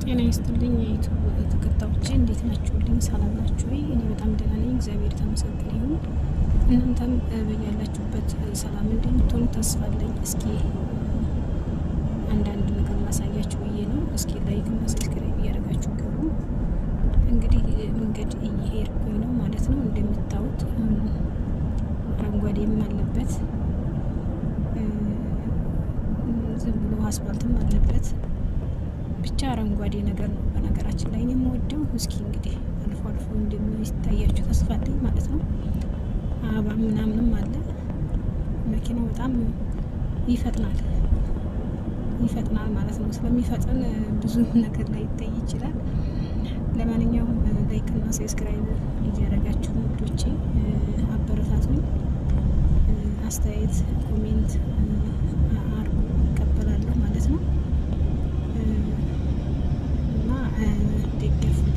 ጤና ይስጥልኝ የዩቱብ ተከታዮቼ እንዴት ናችሁልኝ? ሰላም ናችሁ ወይ? እኔ በጣም ደህና ነኝ፣ እግዚአብሔር የተመሰገነ ይሁን። እናንተም በያላችሁበት ሰላም እንደምትሆኑ ተስፋ አለኝ። እስኪ አንዳንድ ነገር ማሳያችሁ ብዬ ነው። እስኪ ላይክ እና ሰብስክራይብ እያደረጋችሁ ገቡ። እንግዲህ መንገድ እየሄድኩኝ ነው ማለት ነው። እንደምታዩት አረንጓዴም አለበት፣ ዝም ብሎ አስፋልትም አለበት። ብቻ አረንጓዴ ነገር ነው። በነገራችን ላይ የምወደው እስኪ እንግዲህ አልፎ አልፎ እንደሚታያችሁ ተስፋ አለኝ ማለት ነው። አበባ ምናምንም አለ። መኪናው በጣም ይፈጥናል ማለት ነው። ስለሚፈጥን ብዙ ነገር ላይ ይታይ ይችላል። ለማንኛውም ላይክ እና ሰብስክራይብ እያደረጋችሁ ውዶቼ አበረታቱኝ። አስተያየት ኮሜንት አርጉ፣ እቀበላለሁ ማለት ነው።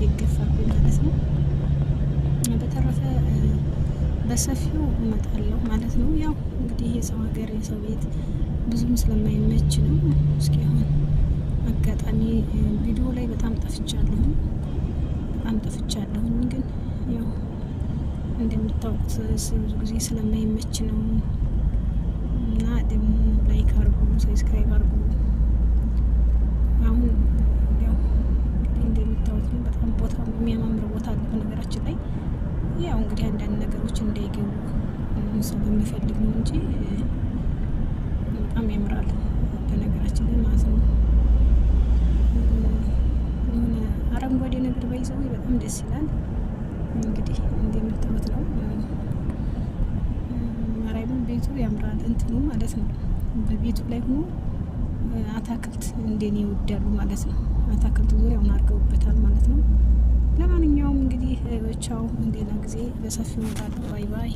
ደገፍ አርጉ ማለት ነው። በተረፈ በሰፊው እመጣለሁ ማለት ነው። ያው እንግዲህ የሰው ሀገር የሰው ቤት ብዙም ስለማይመች ነው። እስኪ አሁን አጋጣሚ ቪዲዮ ላይ በጣም ጠፍቻለሁ፣ ግን ያው እንደምታውቁት ብዙ ጊዜ ስለማይመች ነው እና ደግሞ ላይክ አርጉ፣ ሰብስክራይብ አርጉ። አሁን ያው እንደምታውቁት ነው በጣም ቦታ የሚያማምር ቦታ አለ በነገራችን ላይ። ያው እንግዲህ አንዳንድ ነገሮች እንዳይገቡ ስለሚፈልግ ነው እንጂ በጣም ያምራል በነገራችን ላይ ማለት ነው። የሆነ አረንጓዴ ነገር ባይዘው በጣም ደስ ይላል። እንግዲህ እንደምታዩት ነው ማርያምን ቤቱ ያምራል እንትኑ ማለት ነው። በቤቱ ላይ ሆኖ አታክልት እንደኔ ይወዳሉ ማለት ነው። አታክልት ዙሪያውን አድርገውበታል ማለት ነው። ለማንኛውም እንግዲህ ቻው፣ ሌላ ጊዜ በሰፊው እመጣለሁ። ባይ ባይ።